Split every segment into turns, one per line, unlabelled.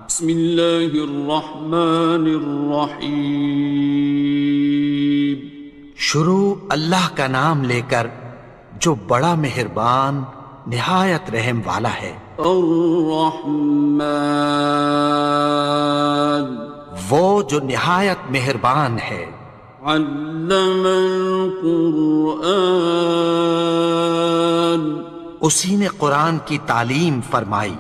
بسم اللہ الرحمن الرحیم۔
شروع اللہ کا نام لے کر جو بڑا مہربان نہایت رحم والا ہے۔
الرحمن،
وہ جو نہایت مہربان ہے۔
علم القرآن،
اسی نے قرآن کی تعلیم فرمائی۔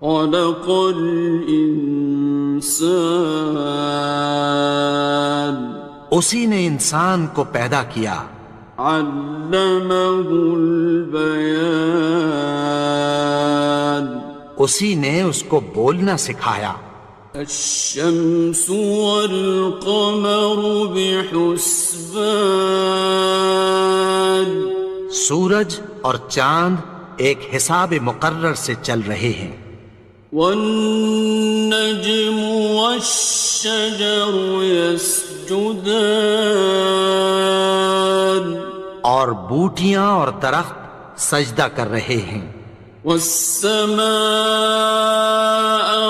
خلق الانسان،
اسی نے انسان کو پیدا کیا۔
علمہ البیان،
اسی نے اس کو بولنا سکھایا۔
الشمس والقمر بحسبان،
سورج اور چاند ایک حساب مقرر سے چل رہے ہیں۔
والنجم والشجر يسجدان،
اور بوٹیاں اور درخت سجدہ کر رہے ہیں۔
والسماء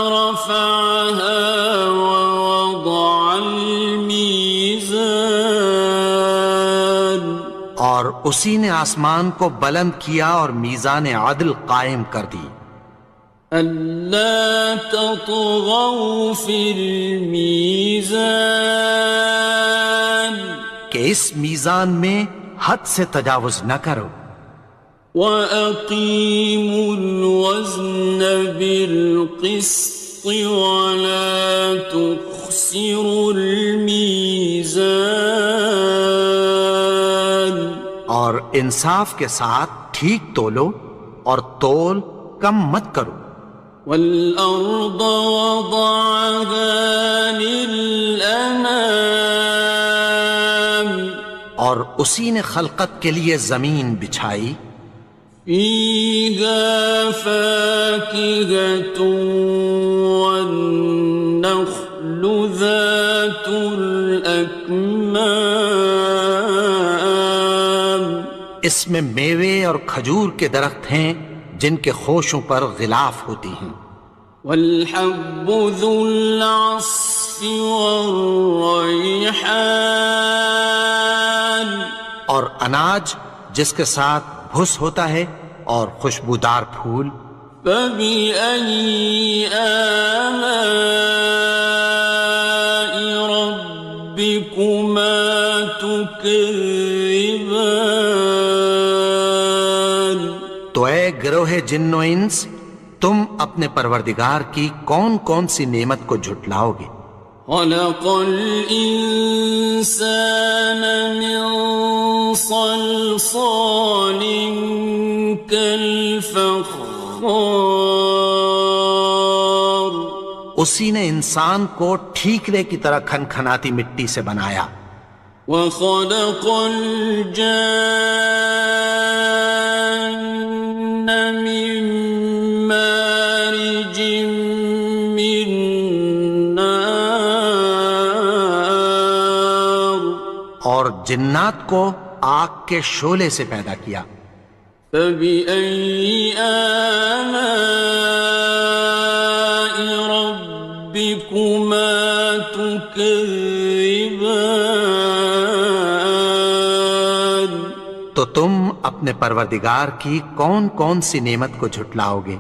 رفعها ووضع الميزان،
اور اسی نے آسمان کو بلند کیا اور میزان عدل قائم کر دی۔
ألا تطغوا في الميزان،
کہ اس میزان میں حد سے تجاوز نہ کرو۔
وَأَقِيمُوا الْوَزْنَ بِالْقِسْطِ وَلَا تُخْسِرُوا الْمِيزَانَ،
اور انصاف کے ساتھ ٹھیک تولو اور تول کم مت کرو۔
وَالْأَرْضَ وَضَعَهَا لِلْأَنَامِ،
اور اسی نے خلقت کے لیے زمین بچھائی۔
فِيهَا فَاكِهَةٌ وَالنَّخْلُ ذَاتُ الْأَكْمَامِ،
اس میں میوے اور کھجور کے درخت ہیں جن کے خوشوں پر غلاف ہوتی ہیں۔
وَالْحَبُّ ذُو الْعَصْفِ وَالرَّيْحَانِ،
اور اناج جس کے ساتھ بھس ہوتا ہے اور خوشبودار پھول۔
فَبِأَيِّ آلَاءِ رَبِّكُمَا تُكَذِّبَانِ،
تو اے گروہ جن و انس، تم اپنے پروردگار کی کون کون سی نعمت کو جھٹلاؤ گے؟
خَلَقَ الْإِنسَانَ مِنْ صَلْصَالٍ كَالْفَخَّارِ،
اسی نے انسان کو ٹھیکرے کی طرح کھنکھناتی مٹی سے بنایا۔
وَخَلَقَ الْجَانَّ مِن مَّارِجٍ مِّن نَّارٍ،
اور جنات کو آگ کے شعلے سے پیدا کیا۔
فَبِأَيِّ آلَاءِ رَبِّكُمَا تُكَذِّبَانِ،
تو تم اپنے پروردگار کی کون کون سی نعمت کو جھٹلاؤ گے؟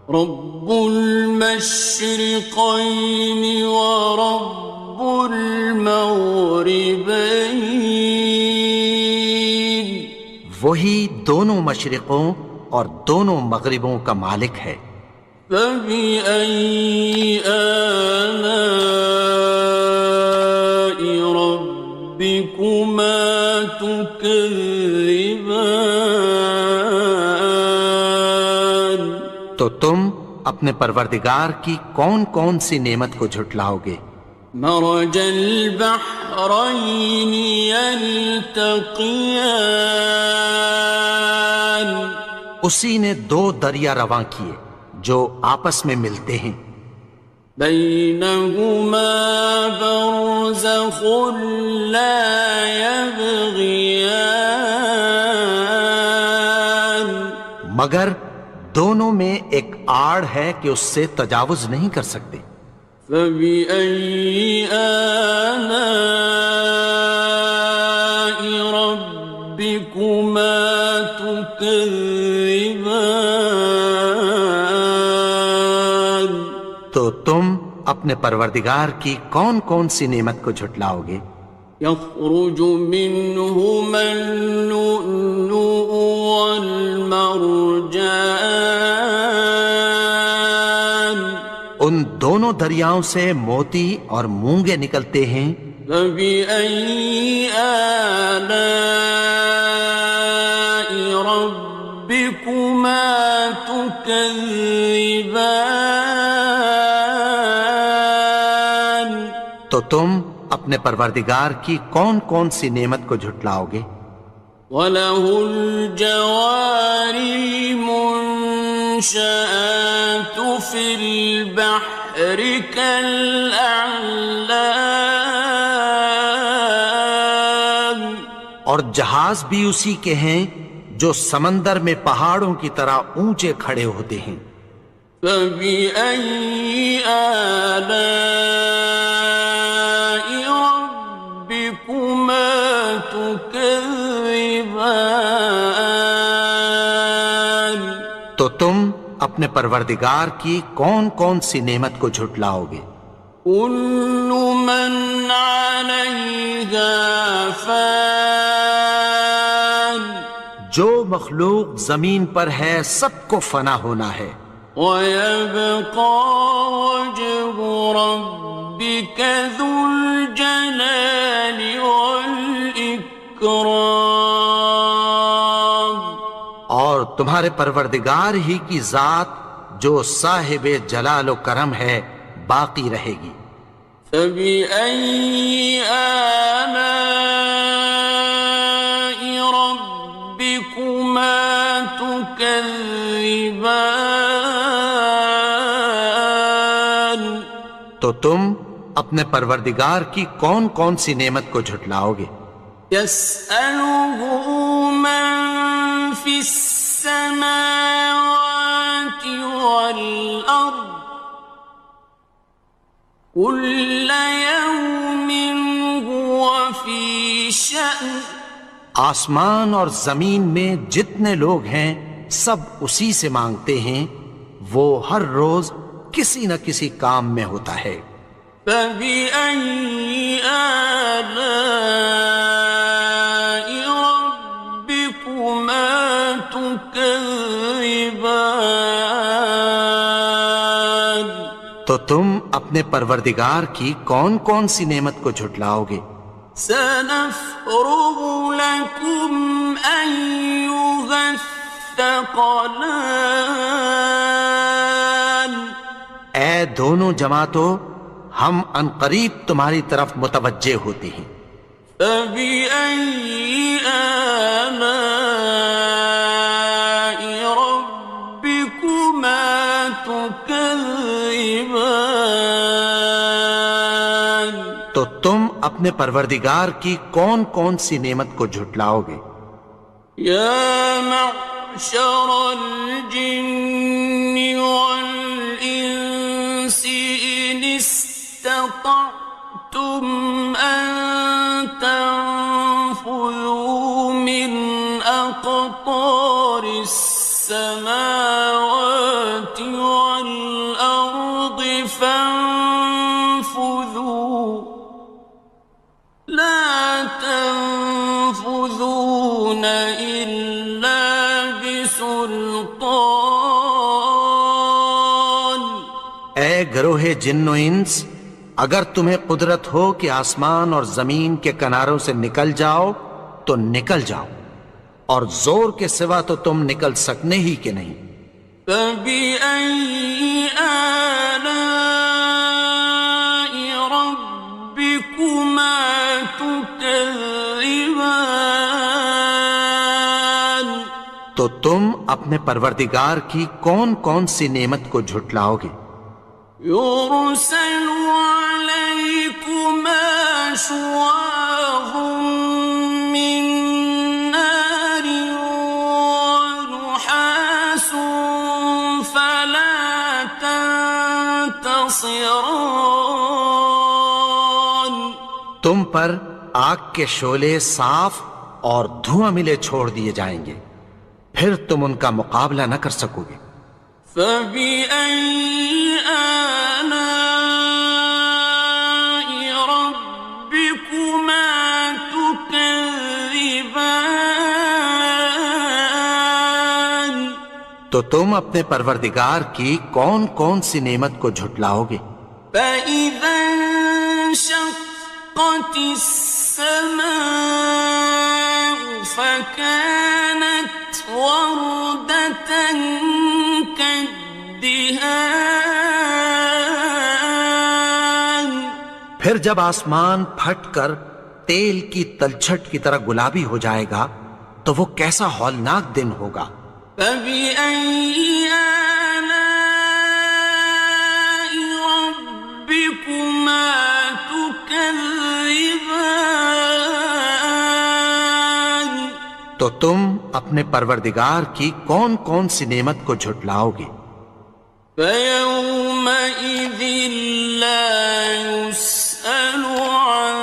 رب المشرقین ورب المغربین،
وہی دونوں مشرقوں اور دونوں مغربوں کا مالک ہے۔
فَبِأَيِّ آلَاءِ رَبِّكُمَا تُكَذِّبَانِ،
تو تم اپنے پروردگار کی کون کون سی نعمت کو جھٹلاؤ گے؟
مرج البحرین یلتقیان،
اسی نے دو دریا رواں کیے جو آپس میں ملتے ہیں۔
بینہما برزخ لا یبغیان،
مگر دونوں میں ایک آڑ ہے کہ اس سے تجاوز نہیں کر سکتے۔
فبأي آلاء ربكما تكذبان؟
تو تم اپنے پروردگار کی کون کون سی نعمت کو جھٹلاؤ گے؟
يخرج منهما اللؤلؤ والمرجان،
ان دونوں دریاؤں سے موتی اور مونگے نکلتے ہیں۔
فبأي آلاء ربكما تكذبان؟
تو تم اپنے پروردگار کی کون کون سی نعمت کو جھٹلاؤ گے؟
وَلَهُ الْجَوَارِ الْمُنشَآتُ فِي الْبَحْرِ كَالْأَعْلَامِ،
اور جہاز بھی اسی کے ہیں جو سمندر میں پہاڑوں کی طرح اونچے کھڑے ہوتے ہیں۔
فَبِأَيِّ آلَاءِ رَبِّكُمَا تُكَذِّبَانِ؟
تو تم اپنے پروردگار کی کون کون سی نعمت کو جھٹلاؤ گے؟
كُلُّ مَنْ عَلَيْهَا فَانٍ،
جو مخلوق زمین پر ہے سب کو فنا ہونا ہے۔
وَيَبْقَى وَجْهُ رَبِّكَ ذُو الْجَلَالِ وَالْإِكْرَامِ،
اور تمہارے پروردگار ہی کی ذات جو صاحب جلال و کرم ہے باقی رہے گی۔
فَبِأَيِّ آلَاءِ رَبِّكُمَا تُكَذِّبَانِ؟
تو تم اپنے پروردگار کی کون کون سی نعمت کو جھٹلاؤ گے؟
يَسْأَلُهُ مَن فِي السَّمَاوَاتِ وَالْأَرْضِ كُلَّ يَوْمٍ هُوَ فِي شَأْنٍ،
آسمان اور زمین میں جتنے لوگ ہیں سب اسی سے مانگتے ہیں، وہ ہر روز کسی نہ کسی کام میں ہوتا ہے۔
فَبِأَيِّ آلَاءِ رَبِّكُمَا تُكَذِّبَانِ؟
تو تم اپنے پروردگار کی کون کون سی نعمت کو جھٹلاؤ گے؟
سَنَفْرُغُ لَكُمْ أَيُّهَ الثَّقَلَانِ،
اے دونوں جماعتوں، ہم عنقریب تمہاری طرف متوجہ ہوتے ہیں۔
فَبِأَيِّ آلَاءِ رَبِّكُمَا تُكَذِّبَانِ؟
تو تم اپنے پروردگار کی کون کون سی نعمت کو جھٹلاؤ گے؟
يَا مَعْشَرَ الْجِنِّ وَالْإِنسِ إِنِ اسْتَطَعْتُمْ أَن تَنفُذُوا مِنْ أَقْطَارِ السَّمَاوَاتِ وَالْأَرْضِ فَانفُذُوا لَا تَنفُذُونَ إِلَّا بِسُلْطَانٍ۔
اے گروہ جن و انس، اگر تمہیں قدرت ہو کہ آسمان اور زمین کے کناروں سے نکل جاؤ تو نکل جاؤ، اور زور کے سوا تو تم نکل سکنے ہی کہ نہیں۔
فَبِأَيِّ آلَاءِ رَبِّكُمَا تُكَذِّبَانِ؟
تو تم اپنے پروردگار کی کون کون سی نعمت کو جھٹلاؤ گے؟
يُرْسَلُ عَلَيْكُمَا شُوَاظٌ مِّن نَّارٍ وَنُحَاسٌ تنتصران
تم پر آگ کے شعلے صاف اور دھواں ملے چھوڑ دیے جائیں گے، پھر تم ان کا مقابلہ نہ کر سکو گے۔
فبأي آلاء ربكما تكذبان
تو تم اپنے پروردگار کی کون کون سی نعمت کو جھٹلاؤ گے؟
فإذا انشقت السماء فكانت وردة كالدهان
پھر جب آسمان پھٹ کر تیل کی تلچھٹ کی طرح گلابی ہو جائے گا تو وہ کیسا ہولناک دن ہوگا۔
فبأي آلاء ربكما تكذبان
تو تم اپنے پروردگار کی کون کون سی نعمت کو جھٹلاؤ گے؟
فيومئذ لا يسأل عن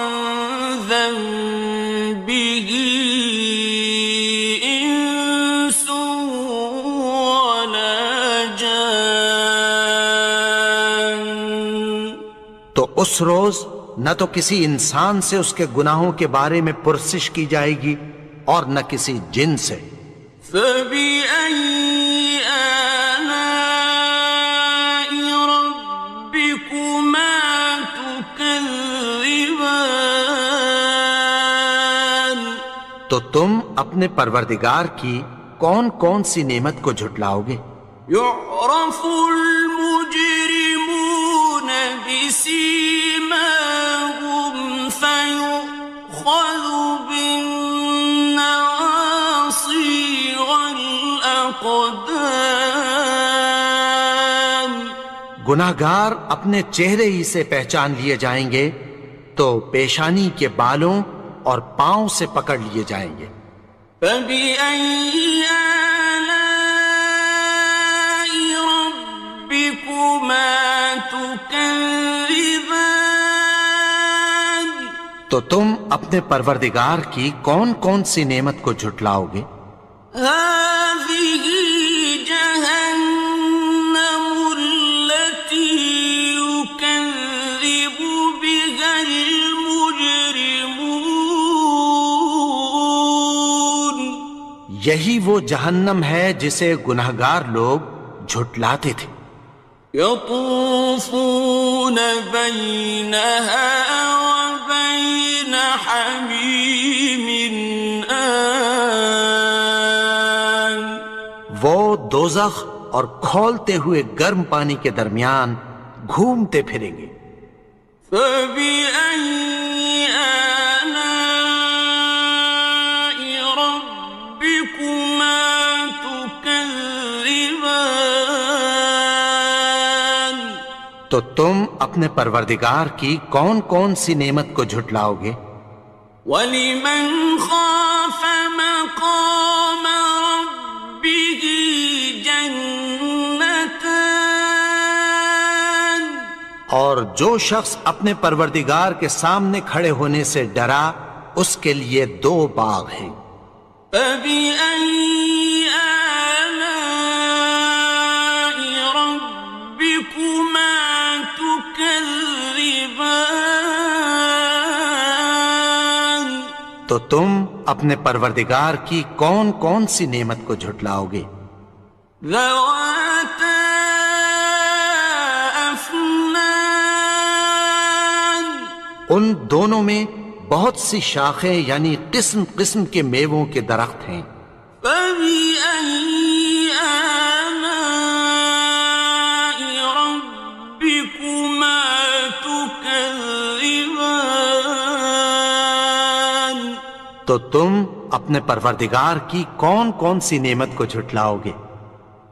ذنبه إنس ولا جان
تو اس روز نہ تو کسی انسان سے اس کے گناہوں کے بارے میں پرسش کی جائے گی اور نہ کسی جن سے۔
فبأي آلاء ربكما تكذبان
تو تم اپنے پروردگار کی کون کون سی نعمت کو جھٹلاؤ گے؟
يعرف المجرمون بسيماهم فيؤخذ بالنواصي والأقدام
گناہگار اپنے چہرے ہی سے پہچان لیے جائیں گے تو پیشانی کے بالوں اور پاؤں سے پکڑ لیے جائیں گے۔
فبأي آلاء ربكما تكذبان
تو تم اپنے پروردگار کی کون کون سی نعمت کو جھٹلاؤ گے؟
هذه جهنم التي يكذب بها المجرمون
یہی وہ جہنم ہے جسے گناہگار لوگ جھٹلاتے تھے۔
يطوفون بينها وبين حميم آن
وہ دوزخ اور کھولتے ہوئے گرم پانی کے درمیان گھومتے پھریں گے۔
فبأي آلاء ربكما تكذبان
تو تم اپنے پروردگار کی کون کون سی نعمت کو جھٹلاؤ گے؟
وَلِمَنْ خَافَ مَقَامَ رَبِّهِ جَنَّتَانِ
اور جو شخص اپنے پروردگار کے سامنے کھڑے ہونے سے ڈرا اس کے لیے دو باغ ہیں۔
فَبِأَيِّ آلَاءِ رَبِّكُمَا تُكَذِّبَانِ
تو تم اپنے پروردگار کی کون کون سی نعمت کو جھٹلاؤ گے؟
ذَوَاتَا أَفْنَانٍ
ان دونوں میں بہت سی شاخیں یعنی قسم قسم کے میووں کے درخت ہیں۔
فَبِأَيِّ آلَاءِ رَبِّكُمَا تُكَذِّبَانِ
تو تم اپنے پروردگار کی کون کون سی نعمت کو جھٹلاؤ گے؟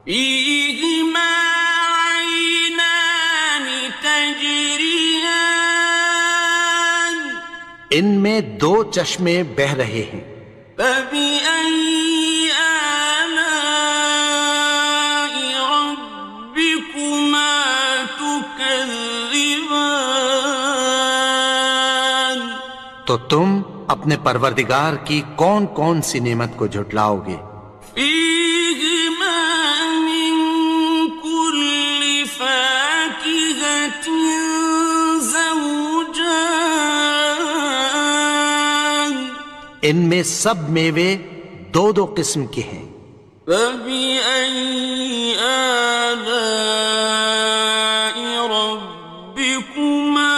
فِيهِمَا عَيْنَانِ تَجْرِيَانِ
ان میں دو چشمے بہہ رہے ہیں۔
فَبِأَيِّ آلَاءِ رَبِّكُمَا تُكَذِّبَانِ تكذبان
تو تم اپنے پروردگار کی کون کون سی نعمت کو جھٹلاؤ گے؟
فيهما من كل فاكهة زوجان
ان میں سب میوے دو دو قسم کے ہیں۔
فبأي آلاء ربكما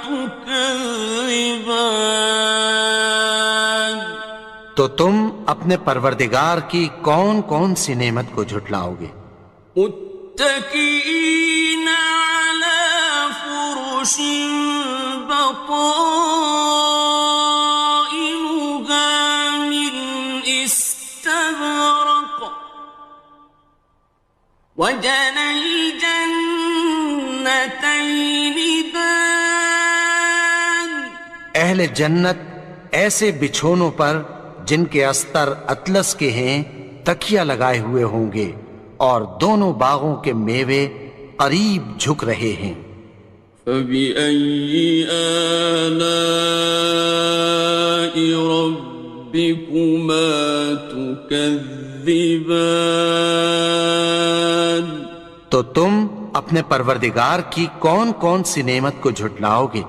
تكذبان
تو تم اپنے پروردگار کی کون کون سی نعمت کو جھٹلاؤ گے؟
متكئين على فرش بطائنها من استبرق وجنى الجنتين دان
اہل جنت ایسے بچھونوں پر جن کے استر اطلس کے ہیں تکیہ لگائے ہوئے ہوں گے، اور دونوں باغوں کے میوے قریب جھک رہے ہیں۔
فبأي آلاء ربكما تكذبان
تو تم اپنے پروردگار کی کون کون سی نعمت کو جھٹلاؤ گے؟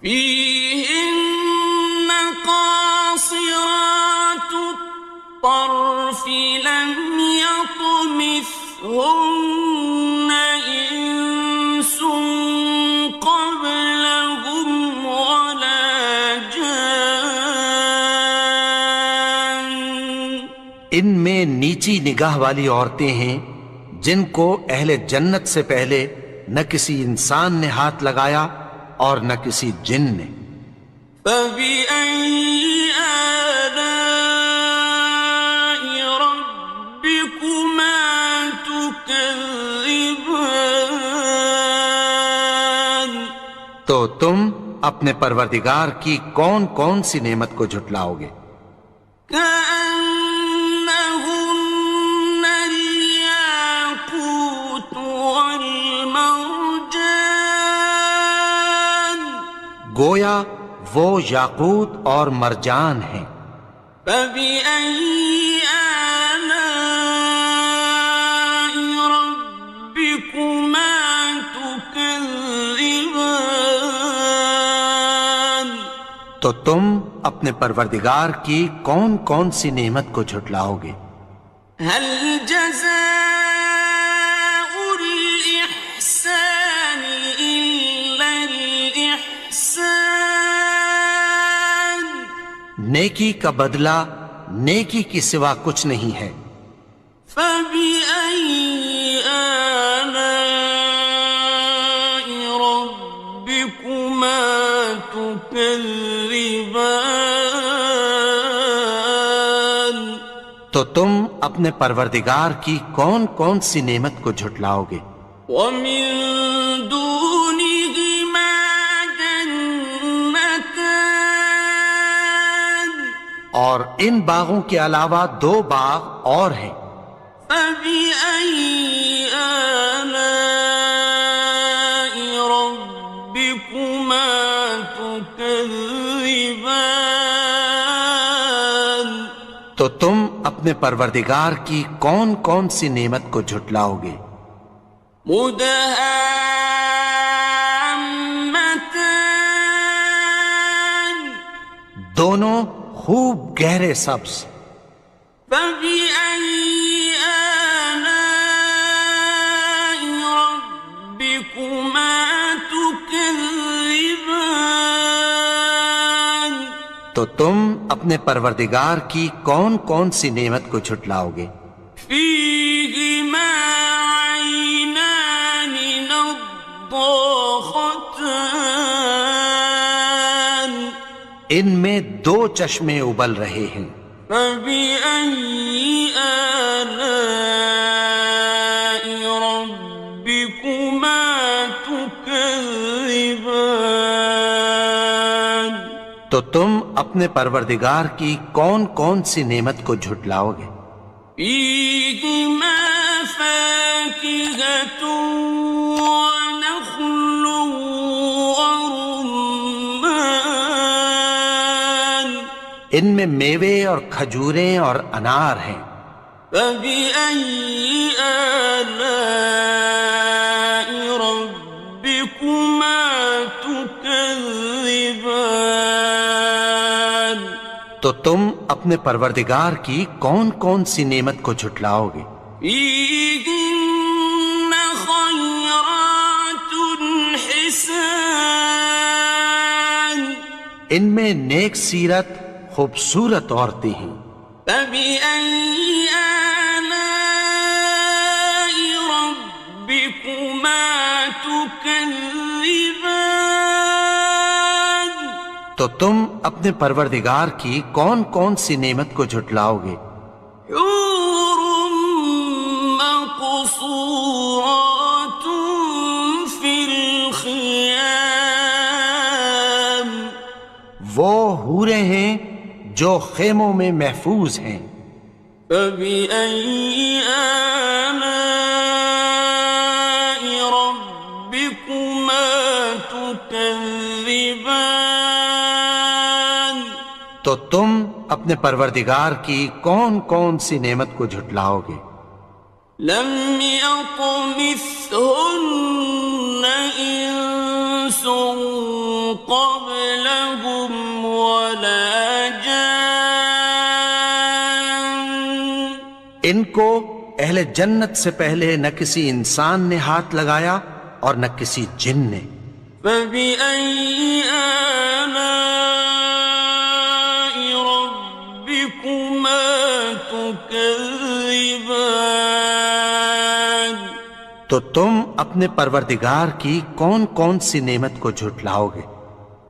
فيهن قاصرات الطرف لم يطمثهن إنس قبلهم ولا جان
ان میں نیچی نگاہ والی عورتیں ہیں جن کو اہل جنت سے پہلے نہ کسی انسان نے ہاتھ لگایا اور نہ کسی جن نے۔
فبأي آلاء ربكما تكذبان
تو تم اپنے پروردگار کی کون کون سی نعمت کو جھٹلاؤ گے؟
كأنهن الياقوت والمرجان
گویا وہ یاقوت اور مرجان ہیں۔
فبأي آلاء ربكما تكذبان
تو تم اپنے پروردگار کی کون کون سی نعمت کو جھٹلاؤ گے؟
هل جزاء الإحسان إلا الإحسان
نیکی کا بدلہ نیکی کی سوا کچھ نہیں ہے۔
فبأي آلاء ربكما تكذبان
تو تم اپنے پروردگار کی کون کون سی نعمت کو جھٹلاؤ گے؟
ومن دونهما جنتان
اور ان باغوں کے علاوہ دو باغ اور ہیں۔
فبأي آلاء ربكما تكذبان
تو تم اپنے پروردگار کی کون کون سی نعمت کو جھٹلاؤ گے؟
مدهامتان
دونوں خوب گہرے سبز۔
فبأي آلاء ربكما تكذبان
تو تم اپنے پروردگار کی کون کون سی نعمت کو جھٹلاؤ گے؟
فيهما عينان نضاختان
ان میں دو چشمے ابل رہے ہیں۔
فبأي آلاء ربكما تكذبان
تو تم اپنے پروردگار کی کون کون سی نعمت کو جھٹلاؤ گے؟
فيهما فاكهة ونخل
ان میں میوے اور کھجوریں اور انار ہیں۔
فبأي آلاء ربكما تكذبان؟
تو تم اپنے پروردگار کی کون کون سی نعمت کو جھٹلاؤ گے؟
فيهن خيرات حسان،
ان میں نیک سیرت خوبصورت عورتیں ہیں۔
فبأي آلاء ربكما تكذبان؟
تو تم اپنے پروردگار کی کون کون سی نعمت کو جھٹلاؤ گے؟
حور مقصورات في الخيام،
وہ حوریں ہیں جو خیموں میں محفوظ ہیں۔
فبأي آلاء ربكما تكذبان؟
تو تم اپنے پروردگار کی کون کون سی نعمت کو جھٹلاؤ گے؟
لم يطمثهن إنس قبلهم ولا جان،
ان کو اہل جنت سے پہلے نہ کسی انسان نے ہاتھ لگایا اور نہ کسی جن نے۔
فبأي آلاء ربكما تكذبان؟
تو تم اپنے پروردگار کی کون کون سی نعمت کو جھٹلاؤ گے؟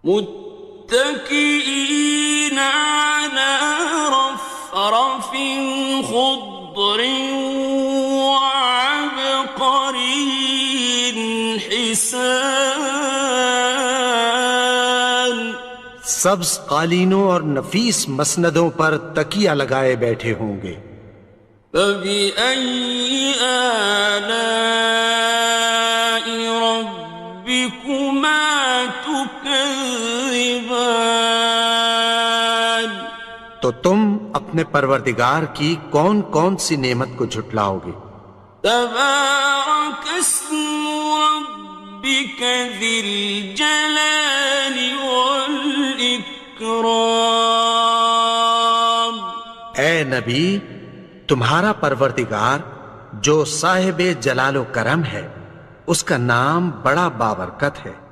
متكئين على رفرف خضر وعبقري حسان،
سبز قالینوں اور نفیس مسندوں پر تکیہ لگائے بیٹھے ہوں گے۔
فبأي آلاء ربكما تكذبان؟
تو تم اپنے پروردگار کی کون کون سی نعمت کو جھٹلاؤ گے؟
تبارك اسم ربك ذي الجلال والإكرام۔
اے نبی، تمہارا پروردگار جو صاحب جلال و کرم ہے، اس کا نام بڑا بابرکت ہے۔